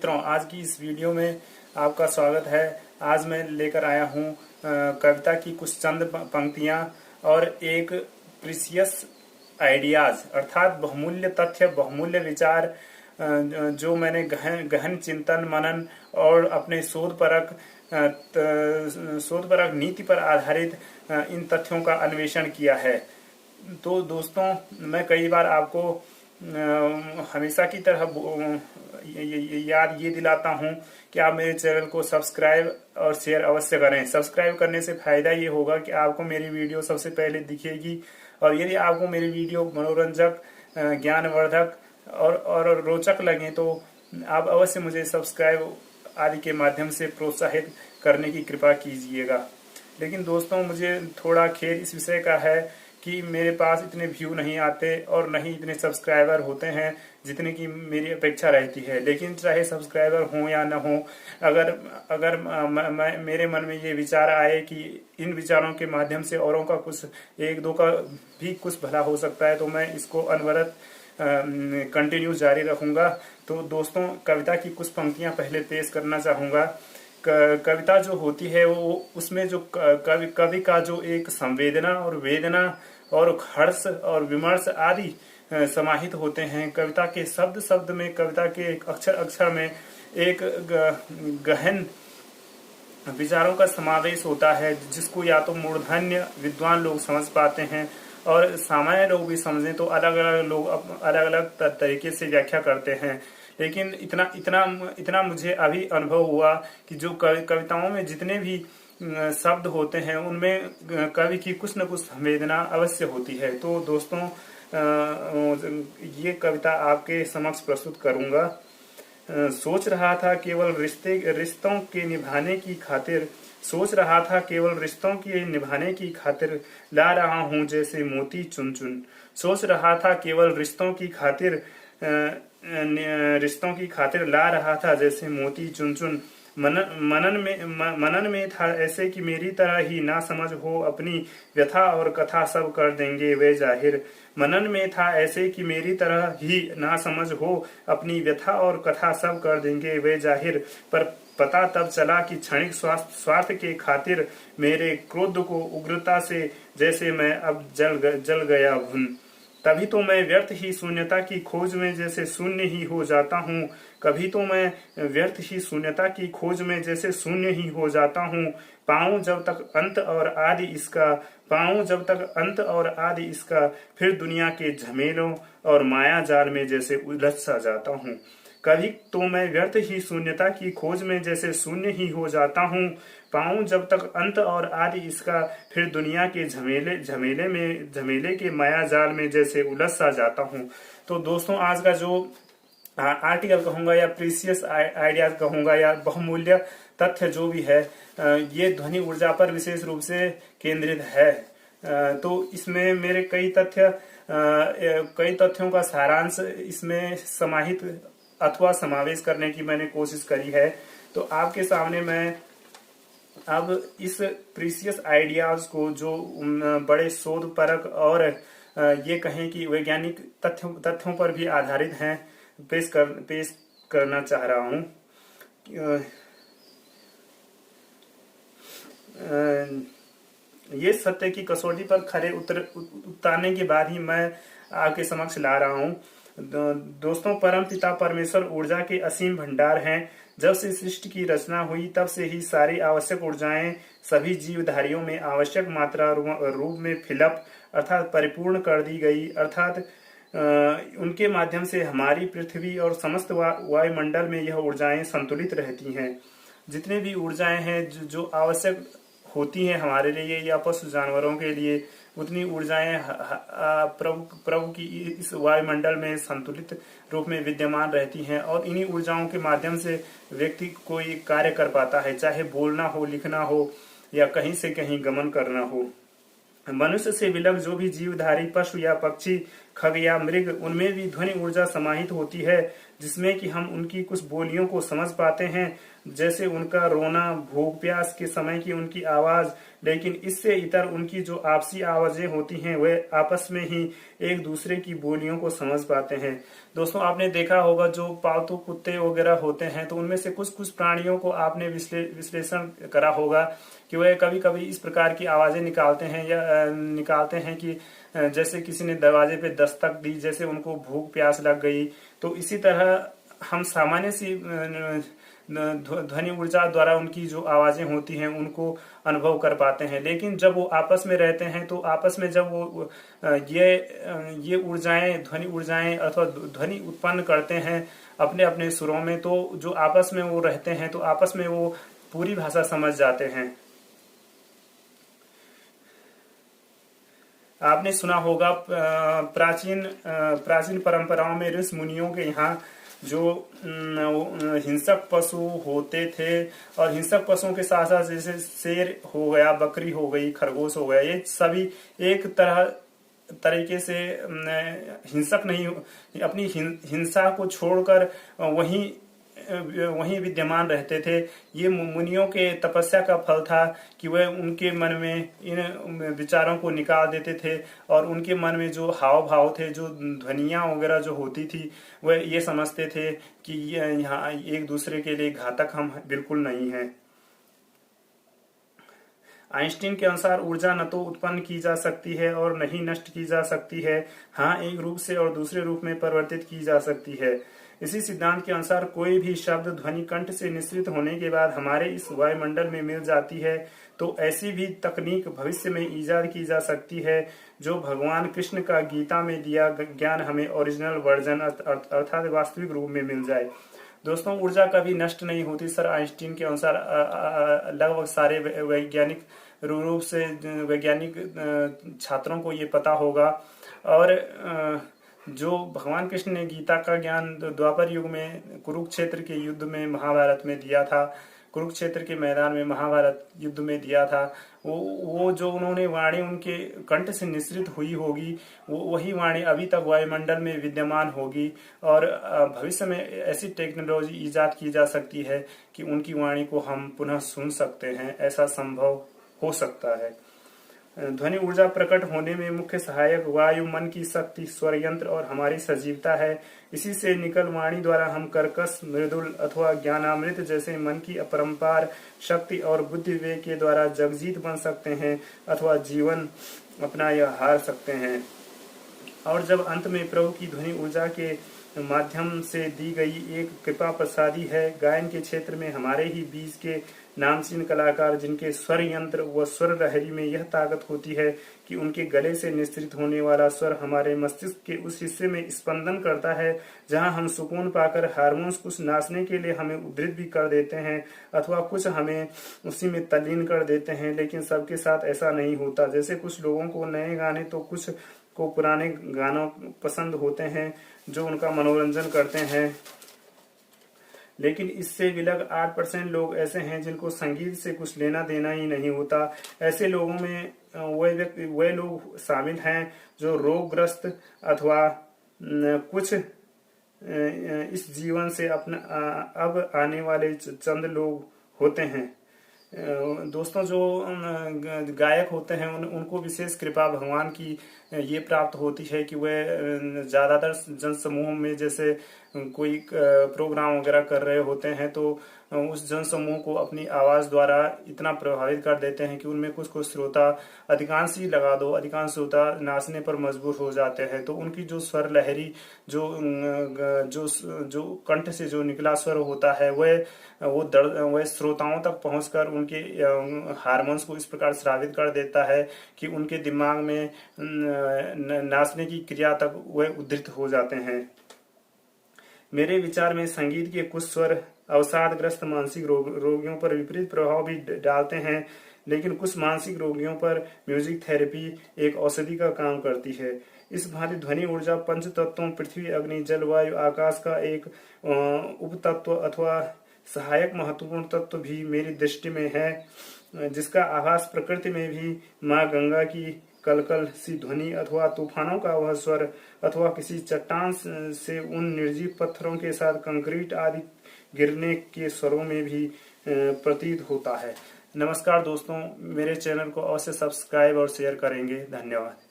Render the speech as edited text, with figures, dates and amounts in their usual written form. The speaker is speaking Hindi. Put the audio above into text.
मित्रों, आज की इस वीडियो में आपका स्वागत है। आज मैं लेकर आया हूँ कविता की कुछ चंद पंक्तियाँ और एक प्रीसियस आइडियाज अर्थात बहुमूल्य तथ्य, बहुमूल्य विचार जो मैंने गहन गहन चिंतन मनन और अपने शोधपरक नीति पर आधारित इन तथ्यों का अन्वेषण किया है। तो दोस्तों, मैं कई बार आपको हमेशा की तरह याद ये दिलाता हूँ कि आप मेरे चैनल को सब्सक्राइब और शेयर अवश्य करें। सब्सक्राइब करने से फायदा ये होगा कि आपको मेरी वीडियो सबसे पहले दिखेगी, और यदि आपको मेरी वीडियो मनोरंजक, ज्ञानवर्धक और रोचक लगे तो आप अवश्य मुझे सब्सक्राइब आदि के माध्यम से प्रोत्साहित करने की कृपा कीजिएगा। लेकिन दोस्तों, मुझे थोड़ा खेद इस विषय का है कि मेरे पास इतने व्यू नहीं आते और नहीं इतने सब्सक्राइबर होते हैं जितने की मेरी अपेक्षा रहती है। लेकिन चाहे सब्सक्राइबर हो या न हो, अगर मेरे मन में ये विचार आए कि इन विचारों के माध्यम से औरों का कुछ, एक दो का भी कुछ भला हो सकता है, तो मैं इसको अनवरत कंटिन्यू जारी रखूंगा। तो दोस्तों, कविता की कुछ पंक्तियां पहले पेश करना चाहूंगा। कविता जो होती है वो उसमें जो कवि का जो एक संवेदना और वेदना और हर्ष और विमर्श आदि समाहित होते हैं। कविता के शब्द शब्द में, कविता के एक अक्षर अक्षर में एक गहन विचारों का समावेश होता है, जिसको या तो मूर्धन्य विद्वान लोग समझ पाते हैं और सामान्य लोग भी समझें तो अलग अलग लोग अलग अलग तरीके से व्याख्या करते हैं। लेकिन इतना मुझे अभी अनुभव हुआ कि जो कविताओं में जितने भी शब्द होते हैं उनमें कवि की कुछ न कुछ संवेदना अवश्य होती है। तो दोस्तों, ये कविता आपके समक्ष प्रस्तुत करूंगा। सोच रहा था केवल रिश्तों के निभाने की खातिर, सोच रहा था केवल रिश्तों के निभाने की खातिर, ला रहा हूँ जैसे मोती चुन चुन। सोच रहा था केवल रिश्तों की खातिर ला रहा था जैसे मोती चुन चुन। मनन में था ऐसे कि मेरी तरह ही ना समझ हो, अपनी व्यथा और कथा सब कर देंगे वे जाहिर। मनन में था ऐसे कि मेरी तरह ही ना समझ हो, अपनी व्यथा और कथा सब कर देंगे वे जाहिर। पर पता तब चला कि क्षणिक स्वार्थ के खातिर मेरे क्रोध को उग्रता से जैसे मैं अब जल गया भुन। तभी तो मैं व्यर्थ ही शून्यता की खोज में जैसे शून्य ही हो जाता हूँ। कभी तो मैं व्यर्थ ही शून्यता की खोज में जैसे शून्य ही हो जाता हूँ। पाऊं जब तक अंत और आदि इसका, फिर दुनिया के झमेलों और माया जाल में जैसे उलझ सा जाता हूँ। कभी तो मैं व्यर्थ ही शून्यता की खोज में जैसे शून्य ही हो जाता हूँ। पाऊं जब तक अंत और आदि इसका, फिर दुनिया के झमेले के माया जाल में जैसे उलझ सा जाता हूँ। तो दोस्तों, आज का जो आर्टिकल कहूंगा या प्रीसियस आइडियाज कहूंगा या बहुमूल्य तथ्य जो भी है, ये ध्वनि ऊर्जा पर विशेष रूप से केंद्रित है। तो इसमें मेरे कई तथ्यों का सारांश इसमें समाहित अथवा समावेश करने की मैंने कोशिश करी है। तो आपके सामने मैं अब इस प्रीसियस आइडियाज को, जो बड़े शोध परक और ये कहें कि वैज्ञानिक तथ्यों पर भी आधारित हैं, पेश करना चाह रहा हूँ। ये सत्य की कसौटी पर खरे उतारने के बाद ही मैं आपके समक्ष ला रहा हूँ। दोस्तों, परम पिता परमेश्वर ऊर्जा के असीम भंडार हैं। जब से सृष्टि की रचना हुई तब से ही सारी आवश्यक ऊर्जाएं सभी जीवधारियों में आवश्यक मात्रा रूप में फिलअप अर्थात परिपूर्ण कर दी गई। अर्थात उनके माध्यम से हमारी पृथ्वी और समस्त वायुमंडल में यह ऊर्जाएं संतुलित रहती हैं। जितने भी ऊर्जाएं हैं जो आवश्यक होती हैं हमारे लिए या पशु जानवरों के लिए, उतनी ऊर्जाएं प्रभु की इस वायुमंडल में संतुलित रूप में विद्यमान रहती हैं, और इन्हीं ऊर्जाओं के माध्यम से व्यक्ति कोई कार्य कर पाता है, चाहे बोलना हो, लिखना हो या कहीं से कहीं गमन करना हो। मनुष्य से विलग जो भी जीवधारी पशु या पक्षी खग या मृग, उनमें भी ध्वनि ऊर्जा समाहित होती है, जिसमें कि हम उनकी कुछ बोलियों को समझ पाते हैं, जैसे उनका रोना, भूख प्यास के समय की उनकी आवाज। लेकिन इससे इतर उनकी जो आपसी आवाजें होती हैं, वे आपस में ही एक दूसरे की बोलियों को समझ पाते हैं। दोस्तों, आपने देखा होगा जो पालतू कुत्ते वगैरह होते हैं, तो उनमें से कुछ कुछ प्राणियों को आपने विश्लेषण करा होगा कि वे कभी कभी इस प्रकार की आवाजें निकालते हैं या निकालते हैं कि जैसे किसी ने दरवाजे पे दस्तक दी, जैसे उनको भूख प्यास लग गई। तो इसी तरह हम सामान्य सी ध्वनि ऊर्जा द्वारा उनकी जो आवाजें होती हैं उनको अनुभव कर पाते हैं। लेकिन जब वो आपस में रहते हैं, तो आपस में जब वो ये ऊर्जाएं, ध्वनि ऊर्जाएं अथवा ध्वनि उत्पन्न करते हैं अपने अपने सुरों में, तो जो आपस में वो रहते हैं तो आपस में वो पूरी भाषा समझ जाते हैं। आपने सुना होगा प्राचीन परंपराओं में ऋषि मुनियों के यहाँ जो हिंसक पशु होते थे, और हिंसक पशुओं के साथ साथ जैसे शेर हो गया, बकरी हो गई, खरगोश हो गया, ये सभी एक तरीके से हिंसक नहीं, अपनी हिंसा को छोड़कर वहीं विद्यमान रहते थे। ये मुनियों के तपस्या का फल था कि वह उनके मन में इन विचारों को निकाल देते थे, और उनके मन में जो हाव भाव थे, जो ध्वनियां वगैरह जो होती थी, वह ये समझते थे कि यहाँ एक दूसरे के लिए घातक हम बिल्कुल नहीं हैं। आइंस्टीन के अनुसार ऊर्जा न तो उत्पन्न की जा सकती है और न ही नष्ट की जा सकती है, हाँ एक रूप से और दूसरे रूप में परिवर्तित की जा सकती है। इसी सिद्धांत के अनुसार कोई भी शब्द ध्वनि कंठ से निश्रित होने के बाद हमारे इस वायुमंडल में मिल जाती है, तो ऐसी भी तकनीक भविष्य में ईजाद की जा सकती है जो भगवान कृष्ण का गीता में दिया ज्ञान हमें ओरिजिनल वर्जन अर्थात वास्तविक रूप में मिल जाए। दोस्तों, ऊर्जा कभी नष्ट नहीं होती। सर आइंस्टीन के अनुसार लगभग सारे वैज्ञानिक रूप से वैज्ञानिक छात्रों को ये पता होगा। और जो भगवान कृष्ण ने गीता का ज्ञान द्वापर युग में कुरुक्षेत्र के युद्ध में महाभारत में दिया था, कुरुक्षेत्र के मैदान में महाभारत युद्ध में दिया था, वो जो उन्होंने वाणी उनके कंठ से निश्रित हुई होगी, वो वही वाणी अभी तक वायुमंडल में विद्यमान होगी। और भविष्य में ऐसी टेक्नोलॉजी ईजाद की जा सकती है कि उनकी वाणी को हम पुनः सुन सकते हैं, ऐसा संभव हो सकता है। ध्वनि ऊर्जा प्रकट होने में मुख्य सहायक वायु, मन की शक्ति, स्वर यंत्र और हमारी सजीवता है। इसी से निकल वाणी द्वारा हम कर्कश, मृदुल अथवा ज्ञानामृत जैसे मन की अपरंपार शक्ति और बुद्धि विवेक के द्वारा जगजीत बन सकते हैं अथवा जीवन अपना यह हार सकते हैं। और जब अंत में प्रभु की ध्वनि ऊर्जा के माध्यम से दी गई एक कृपा प्रसादी है, गायन के क्षेत्र में हमारे ही बीच के नामचीन कलाकार, जिनके स्वर यंत्र व स्वर लहरी में यह ताकत होती है कि उनके गले से निश्रित होने वाला स्वर हमारे मस्तिष्क के उस हिस्से में स्पंदन करता है जहां हम सुकून पाकर हार्मोन्स कुछ नाचने के लिए हमें उद्धृत भी कर देते हैं अथवा कुछ हमें उसी में तल्लीन कर देते हैं। लेकिन सबके साथ ऐसा नहीं होता। जैसे कुछ लोगों को नए गाने तो कुछ को पुराने गानों पसंद होते हैं जो उनका मनोरंजन करते हैं, लेकिन इससे विलग 8% लोग ऐसे हैं जिनको संगीत से कुछ लेना देना ही नहीं होता। ऐसे लोगों में वे लोग शामिल हैं जो रोगग्रस्त अथवा कुछ इस जीवन से अपना अब आने वाले चंद लोग होते हैं। दोस्तों, जो गायक होते हैं उनको विशेष कृपा भगवान की ये प्राप्त होती है कि वे ज्यादातर जनसमूह में जैसे कोई प्रोग्राम वगैरह कर रहे होते हैं तो उस जनसमूह को अपनी आवाज द्वारा इतना प्रभावित कर देते हैं कि उनमें कुछ कुछ श्रोता, अधिकांश ही लगा दो, अधिकांश श्रोता नाचने पर मजबूर हो जाते हैं। तो उनकी जो स्वर लहरी, जो कंठ से जो निकला स्वर होता है वह श्रोताओं तक पहुंचकर उनके हार्मोन्स को इस प्रकार स्रावित कर देता है कि उनके दिमाग में नाचने की क्रिया तक वह उद्धृत हो जाते हैं। मेरे विचार में संगीत के कुछ स्वर अवसादग्रस्त मानसिक रोगियों पर विपरीत प्रभाव भी डालते हैं, लेकिन कुछ मानसिक रोगियों पर म्यूजिक थेरेपी एक औषधि का काम करती है। इस भांति ध्वनि ऊर्जा पंच तत्वों पृथ्वी, अग्नि, जल, वायु, आकाश का एक उपतत्व अथवा सहायक महत्वपूर्ण तत्व भी मेरी दृष्टि में है, जिसका आभास प्रकृति में भी माँ गंगा की कलकल सी ध्वनि अथवा तूफानों का वह स्वर अथवा किसी चट्टान से उन निर्जीव पत्थरों के साथ कंक्रीट आदि गिरने के स्वरों में भी प्रतीत होता है। नमस्कार दोस्तों, मेरे चैनल को अवश्य सब्सक्राइब और शेयर करेंगे। धन्यवाद।